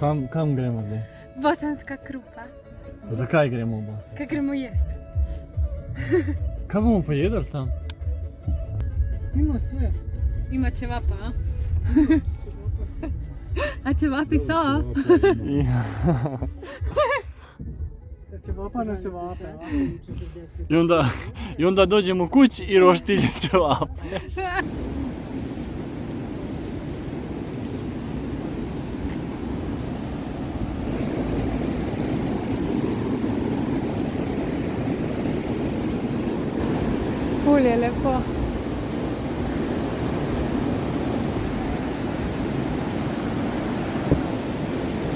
Kam gremo zdaj? Bosanska krupa. Zakaj gremo v Bosansko? Kaj gremo jesti? Kaj bomo pa jedli tam? Ima sve. Ima čevapa, a? A čevapi so? Ja. Čevapa na čevape. I onda dođemo kući i roštilje ćevape. Ful je lepo.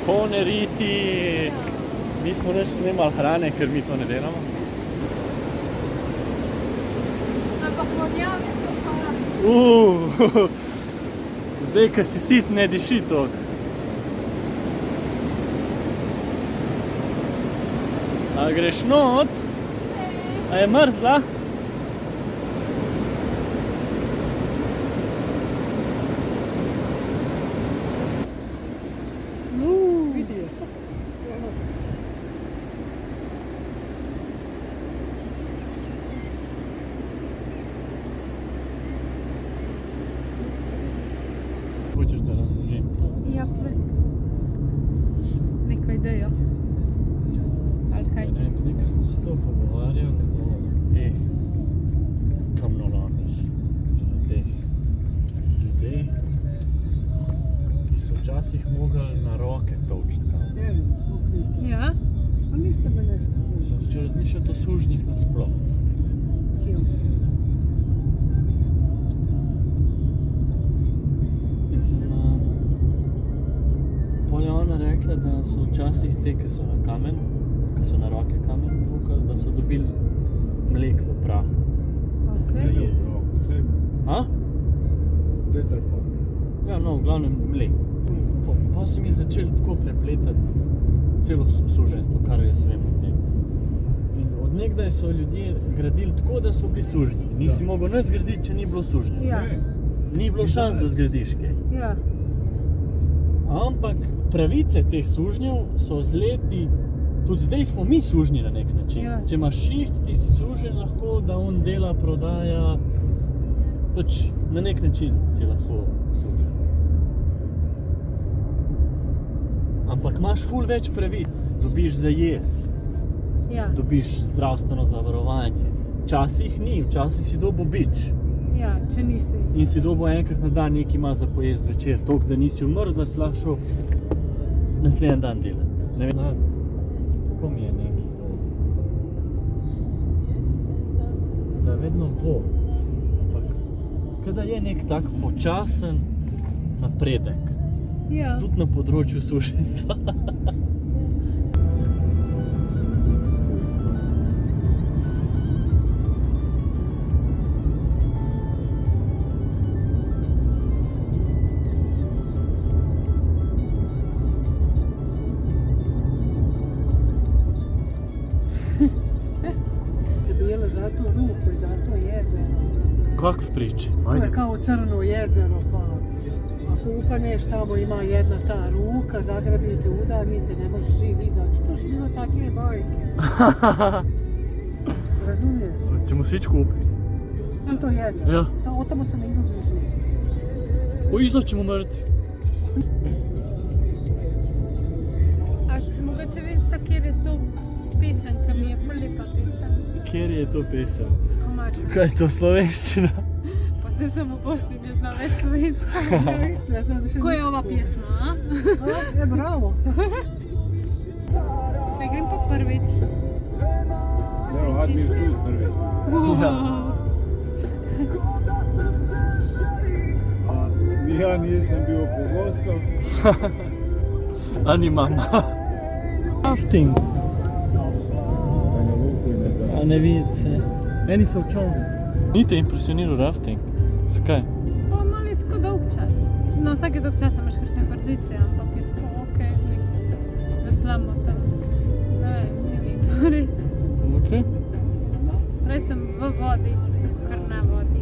Polne riti. Nismo več snemali hrane, ker mi to ne delamo. Ampak vodjave so pa. Zdaj, ko si sit, ne diši toliko. A greš not? A je mrzla? Vidi je. Hoćeš da razložim to? Ja, prosim. Neko idejo. Ali kaj će? Nekaj smo se to pogovarjali o teh kamnolomih, o teh ljudeh, ki so včasih mogli na roke tolčiti kamen. Ja? A ništa me nešto. Sem začel razmišljati o sužnjih nasploh. In sem pol je ona rekla, da so včasih te, ki so na kamen, ki so na roke kamen tukali, da so dobili mlek v prahu. Ok. Za jesti. A? Ja, no, v glavnem mlek. Pa se mi začeli tako prepletati celo suženjstvo, kar jaz vem o tem. In od nekdaj so ljudje gradili tako, da so bili sužnji. Nisi mogel nič zgraditi, če ni bilo sužnja. Ja. Ni bilo šans, da zgradiš kaj. Ja. Ampak pravice teh sužnjev so z leti, tudi zdaj smo mi sužnji na nek način. Ja. Če imaš šiht, ti si sužen lahko, da on dela, prodaja, pač na nek način si lahko sužen. Ampak imaš ful več pravic, dobiš za jest, Ja. dobiš zdravstveno zavarovanje. Včasih ni, včasih si dobil bič. Ja, če nisi. In si dobil enkrat na dan nekaj ima za pojesti večer, toliko, da nisi umrl, da si lahko šel naslednji dan delati. Ne vem, kako mi je nekaj to. Da vedno bo. Ampak, kada je nek tak počasen napredek, Ja. tudi na področju suženjstva. Če bi jela za to ruku i za to jezero. Kak v priči? To je kao crno jezero, pa ako upaneš tamo ima jedna ta ruka, zagrabite, udarnite, ne možeš živ izaći. To su bilo takve bajke. Razumiješ? Ćemo si ići kupiti. To jezero. Ja. Od tamo se ne izlazi živ. O, izaćemo mrtvi. A mogoče veste, kjer je to pisanka, mi je ful lepa pisanka. Kjer je to pesem? Komarca. Kaj je to slovenščina? Pa zdaj sem v Bosni, ne znam več slovensko. Ja sam više Ko je ova pjesma, a? bravo. Še grem po prvič. Evo, Admir tu prvi. A ja nisam bio pogosto. Ani mama. Rafting. A ne vidi se. Meni so v čovnu. Ni te impresioniral rafting? Zakaj? Pa malo je tako dolg čas. No, vsake dolg časa imaš kakšne brzice, ampak je tako okej, veslamo tam. Ne vem, ni to res. Ok. Prej sem v vodi, kar na vodi.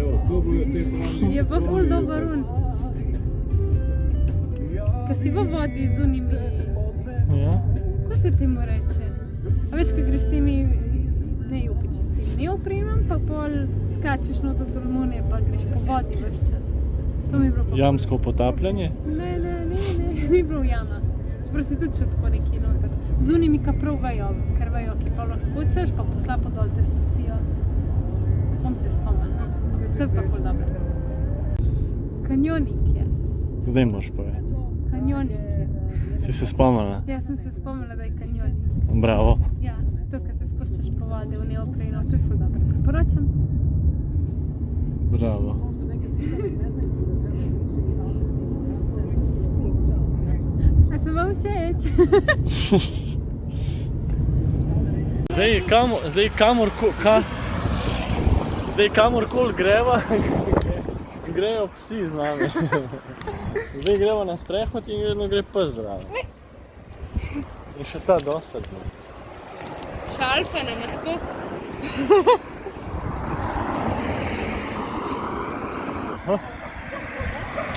Evo, to bojo te pravi. Je pa ful dober un. Ko si v vodi z unimi, Ja. kako se temu reče? A veš, ko greš s temi, ne jupiči, s tem neoprenom, pa pol skačeš not od Romunije, pa greš po vodi več čas. To mi je bilo pa... Jamsko potapljanje? Ne, ni bilo v jamah. Čeprav si tudi čutko nekje noter. Z unimi, ka prav vejo, ker vejo, ki pa lahko skočiš, pa poslapo dol te spustijo. Bom se spomnila, to je pa ful dobro. Kanjonik je. Zdaj moraš povedati. Kanjonik. Si se spomnila? Ja, sem se spomnila, da je kanjonik. Bravo. Ja, to, ko se spuščaš po vodi v neopreno, to je ful dobro. Priporočam. Bravo. A sem vam všeč? Zdaj kamorkoli greva, grejo psi z nami. Zdaj greva na sprehod in vedno gre pes zraven. In še ta dosadno. Šalfa nam je to.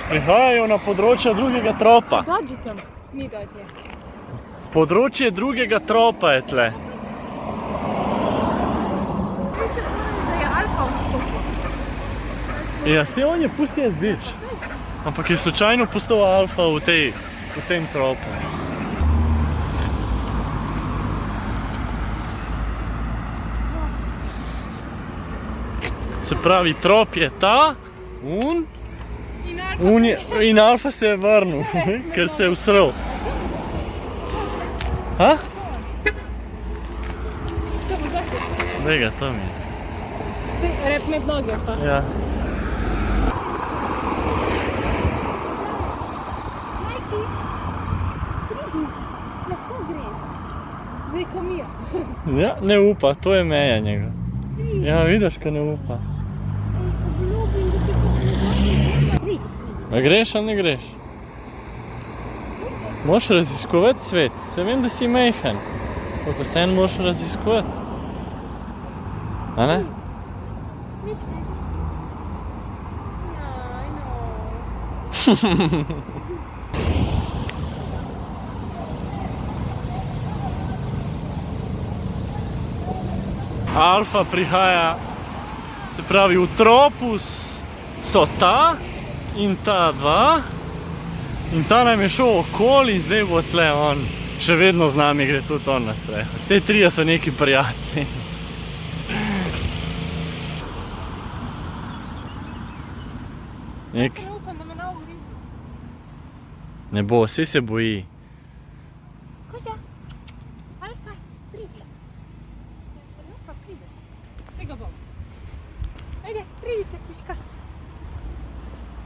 Prihajajo na področje drugega tropa. Dođi tam. Ni dođe. Področje drugega tropa je tle. Priče pravi, da je Alfa vstopil. Ja, se on je pusti jaz bič. Ampak je slučajno postal alfa v tem tropu. Se pravi, trop je ta, in alfa se je vrnil, ker se je usrl. Ha? To bo začet. Daj ga, tam je. Rep med noge pa. Ja. Majki, pridi, lahko greš. Zdaj ko Mija. Ja, ne upa, to je meja njega. Ja, vidiš, ko ne upa. Obljubim, da ti pokažem. Pridi. A greš ali ne greš? Moraš raziskovati svet, se vem, da si majhen. Kako se en moraš raziskovati. A ne? Miškec. Aj, no. Alfa prihaja, se pravi, v tropu so ta in ta dva. In ta nam je šel okoli in zdaj bo tle on. Še vedno z nami gre tudi on na sprehod. Te trije so neki prijatelji. Nek... Ne upam, da me ne ugrizne. Ne bo, vsi se boji. Koža, Alfa, pridi. Alfa, pridi. Vse ga bom. Ajde, pridite, piška.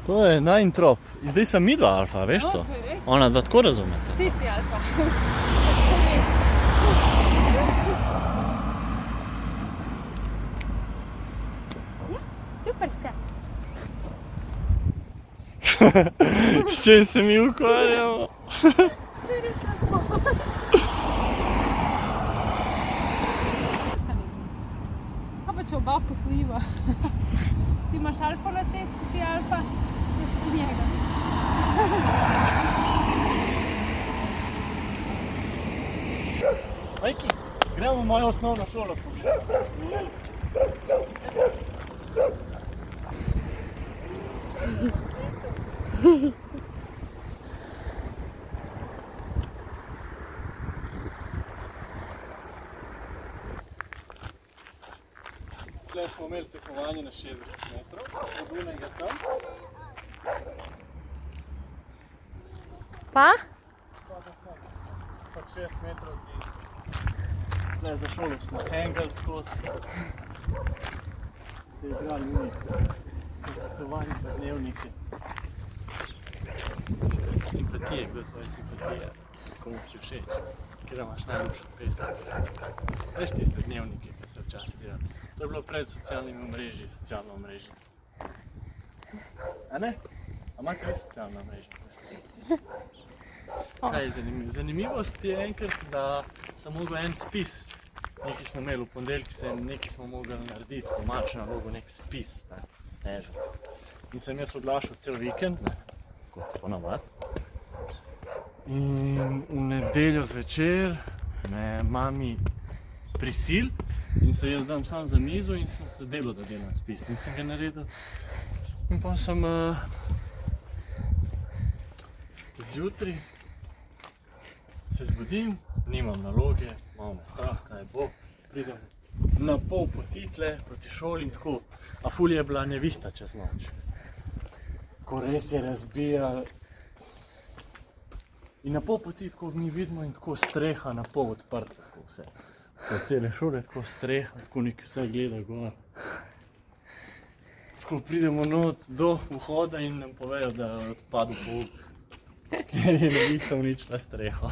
To je najin trop. In zdaj sva mi dva alfa, veš to? No, to je res. Ona dva tako razumete. Ti si Alfa. Ja, super ste. S čem se mi ukvarjamo? Kaj pa če oba posvojiva? Ti imaš Alfa na čez, ki si Alfa, jaz pa njega. Majki, gremo v mojo osnovno šolo. Tukaj smo imeli tekmovanje na 60 metrov, od unega tam. Pa? Pa 6 metrov ti. Tukaj za šolo smo hangli skozi. Se igrali unik. Zapisovanje za dnevnike. Simpatije, kdo je tvoja simpatija? Komu si všeč? Kjer imaš najljubšo pesem? Veš tiste dnevnike, ki se včasih delali. To je bilo pred socialnimi omrežji, socialno omrežje. A ne? A imate vi socialno omrežje? Kaj je zanimivo? Zanimivost je enkrat, da sem mogel en spis. Nekaj smo imeli v ponedeljki, nekaj smo mogli narediti, domačo nalogo, nek spis, težko. In sem jaz odlašal cel vikend, kot ponavadi. In v nedeljo zvečer me mami prisil in se jaz dam sam za mizo in sem se delal, da delam spis, nisem ga naredil. In pa sem zjutraj se zbudim, nimam naloge, malo me strah, kaj bo, pridem na pol poti tle proti šoli in tako, a ful je bila nevihta čez noč. Ko res je razbijal. In na pol poti tako mi vidimo in tako streha na pol odprta, tako vse. To cele šole, tako streha, tako nekaj vse gleda gor. Tako pridemo not do vhoda in nam povejo, da je odpadel pouk, ker je nevihta uničila streho.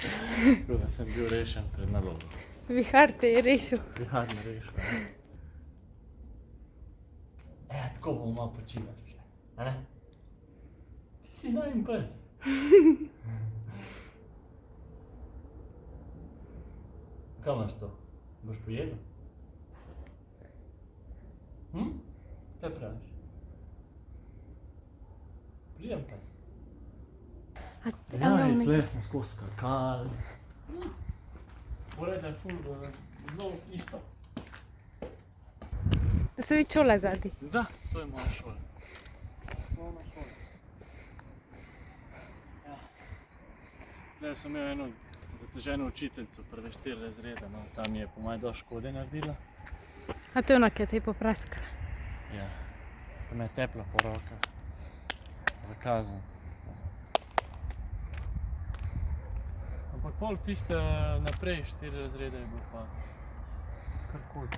Tako da sem bil rešen pred nalogo. Vihar te je rešil. Vihar me rešil. Tako bomo malo počivali tukaj, a ne? Ti si najin pes. Kaj imaš to? Boš pojedel? Kaj praviš? Prijem pes. Ja, in tle smo skozi skakali. Moraš da je ful, zelo isto. Da se vidi šola zadaj. Da, to je moja šola. Osnovna šola. Ja. Tle sem imel eno zateženo učiteljico, prve 4 razrede, no, tam je po moje dosti škode naredila. A to je ona, ki je te popraskala. Ja, tam je tepla po rokah. Za kazen. Ampak pol tiste naprej 4 razrede je bilo pa karkoli.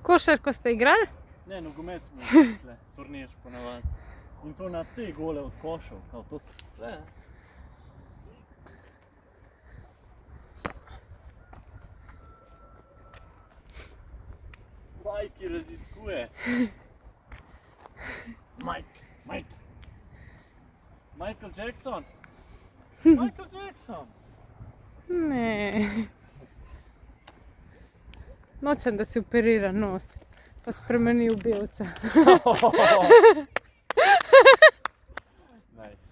Košarko ste igrali? Ne, nogomet smo igrali tle, turnir ponavadi. In to na te gole od košev, kao to tle. Majki raziskuje. Mike. Michael Jackson. Michael Jackson. Ne. Nočem, da si operira nos, pa spremeni v belca. Nice.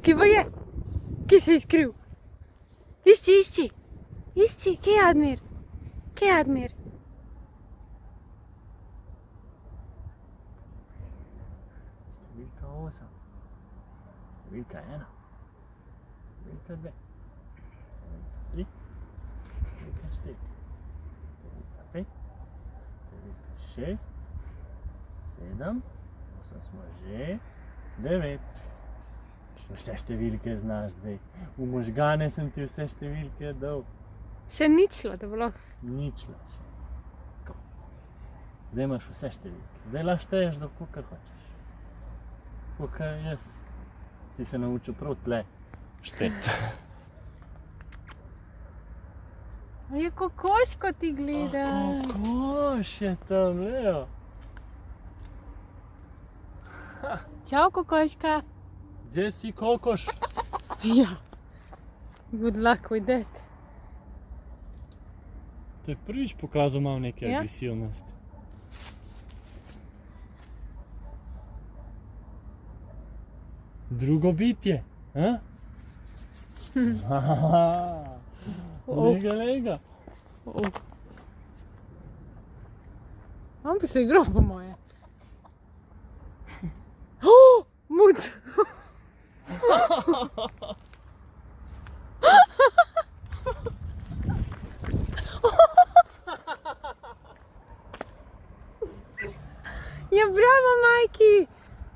Kje pa je? Kje se je skril? Išči! Kje je Admir? Kje je Admir? Številka 8. Številka 1. Številka 2. Številka 3. Številka 4. Številka 5. Številka 6. 7. 8 smo že. 9. Vse številke znaš zdaj. V možgane sem ti vse številke dal. Še ničlo, da bo lahko. Ničlo še. Tako. Zdaj imaš vse številke. Zdaj lahko šteješ do kolikor hočeš. Kolikor jaz si se naučil prav tle šteti. A je kokoško ti gledaš. Kokoš je tam, Leo. Čau, kokoška. Gdje si kokoš? Ja. Good luck with that. To je prvič pokazal malo neke Ja. agresivnosti. Drugo bitje, a? Lega. On bi se igral po moje. Oh, mud! Ja, bravo, Majki!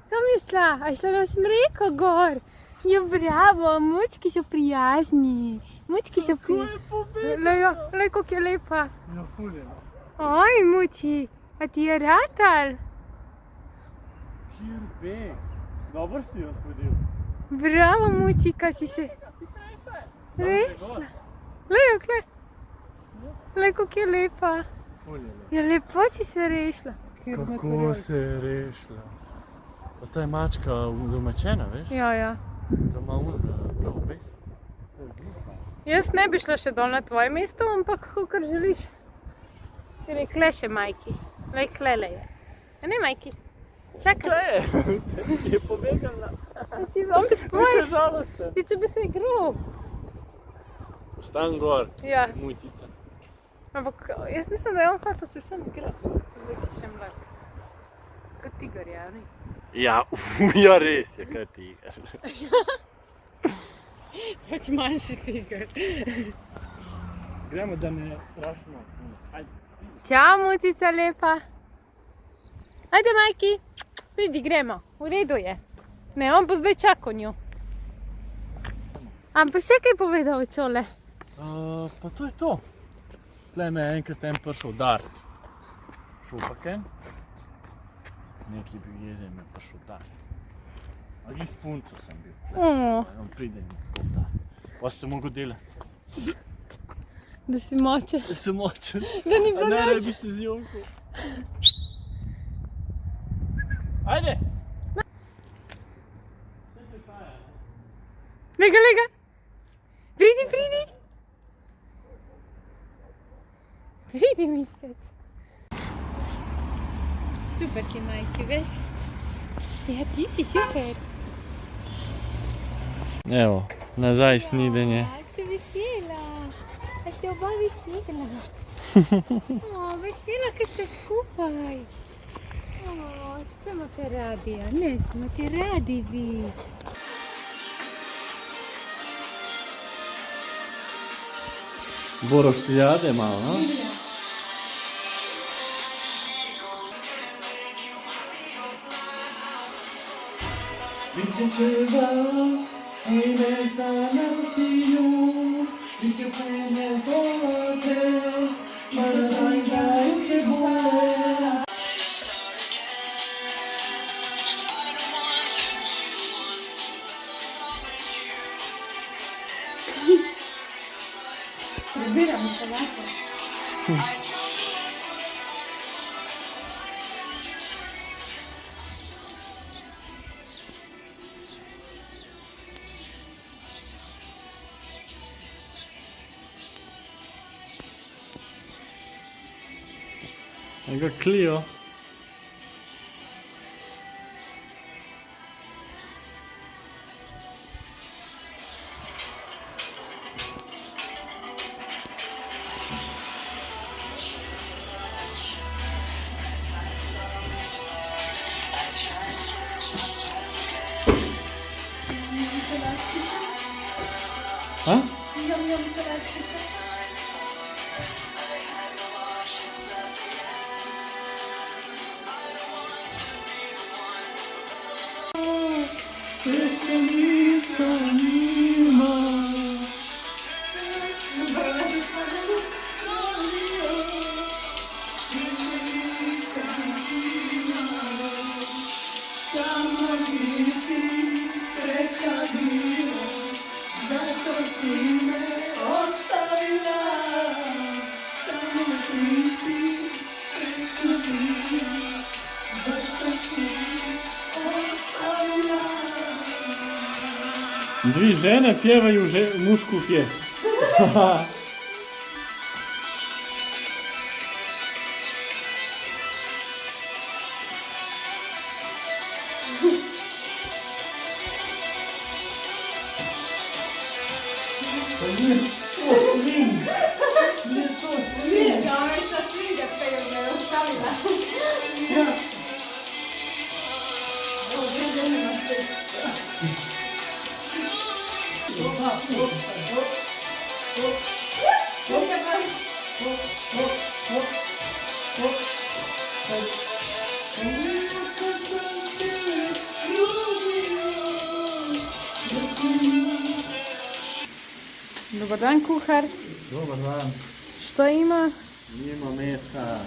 Kam je šla? A je šla na smreko gor? Ja, bravo, mučki so prijazni. Mučki so prijazni. Lej, kako je lepa. Ja, ful je. Oj, muči, a ti je ratal? Kjer beg. Dobro si jo spodil. Bravo, muči, kaj si se rešila. Lej, okle. Lej, kako je lepa. Ful je lepo. Ja, lepo si se rešila. Kako se je rešila? Pa to je mačka domačena, veš? Ja, ja. Da ima grob, veš? Jaz ne bi šla še dol na tvoje mesto, ampak kakor želiš. Ker je kle še majki. Lej, klele je. A ne majki? Čakaj. Je pobegala. On bi spomnil. Žalosten. Ti če bi se igral. Ostan gor, Ja, mucica. ampak jaz mislim, da je on hotel se sem igrati. Zdaj, ki je še mlad. Kot tiger je, a ne? Ja, ja res je, kaj tiger. Pač manjši tiger. Gremo, da ne strašno. Ajde. Čau, mucica lepa. Ajde, majki. Pridi, gremo. V redu je. Ne, on bo zdaj čakal njo. Ampak še kaj povedal od šole? Pa to je to. Tle me je enkrat prišel dart. Šupaken. Neki bil jezen, me je prišel dart. Ali s punco sem bil. On pride in tako da. Pa sem mogel delati. Da si močen. Da sem močen. Da ni bilo Ne, noč. bi se zjonkal. Ajde! Lega, lega. Pridi, pridi. Pridi, miškec. Super si, majki, veš? Ja, ti si super. Evo, nazaj snidenje. Ja, ste vesela. A ste oba vesela. Vesela, ker ste skupaj. Samo te radi, a ne, smo te radi vi. Boro štiljade malo, no? Prebiramo se lahko. Enega Clio. A? Dvi žene pjevaju mušku pjesmu. Dobar dan, kuhar. Dobar dan. Što ima? Nima mesa.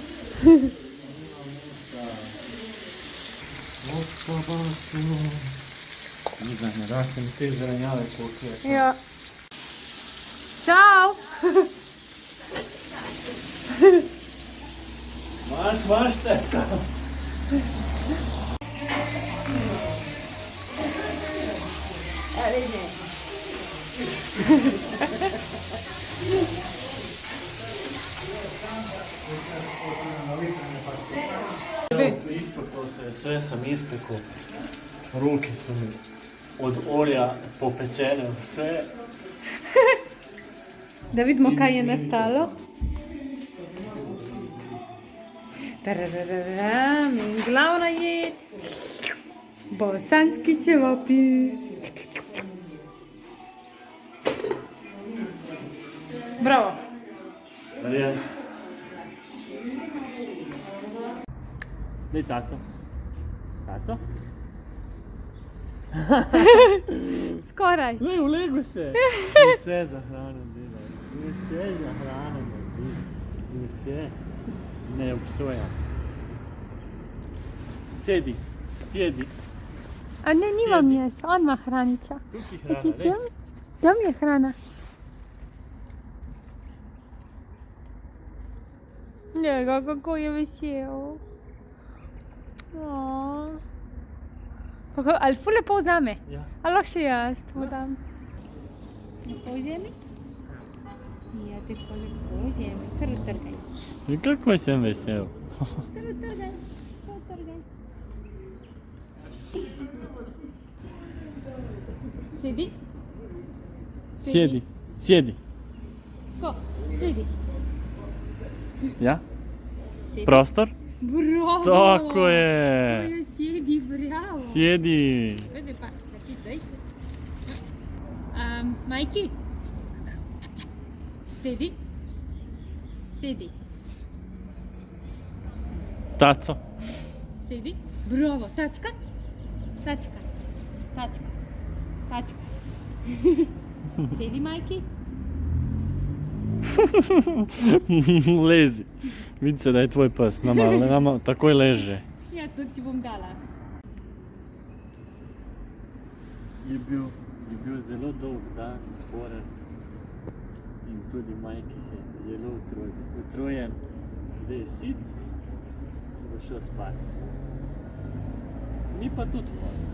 Ne da se mi te zelenjave koliko je. Ja. Ćao! Mašte! Isto to se, sve sam ispekao. Ruke su mi od olja popečene, sve. Da vidimo, kaj je nastalo. Tararam, in glavna jed. Bosanski ćevapi. Bravo. Daj, taco. Taco? Skoraj. Ne, ulegu se. Vse za hrano delaj. Vse za hrano delaj. Vse. Ne obsojam. Sjedi. Sjedi. A ne, nimam jaz, on ima hraniča. Tukaj Ti hrana, tam? lej. Tam je hrana. Njega, kako je vesel. Pa ali ful lepo vzame? Ja. Ali lahko še jaz mu dam? Lepo vzemi? Ja, tako lepo vzemi. Kar trgaj. Kako sem vesel. Kar trgaj. Kar trgaj. Sedi. Sjedi. Sjedi. Ko? Sedi. Ja? Sedi. Prostor? Bravo! Tako To je. je sjedi, bravo! Sjedi. Vedi pa, čakaj, zdaj. Majki? Sedi. Sedi. Taco. Sedi. Bravo, tačka. Tačka. Tačka. Tačka. Sedi, Majki. Lezi. Vidi se, da je tvoj pes. Nama takoj leže. Ja, to ti bom dala. Je bil zelo dolg dan, naporen. In tudi Majki se zelo utrujen. Zdaj je sit, bo šel spat. Mi pa tudi moramo.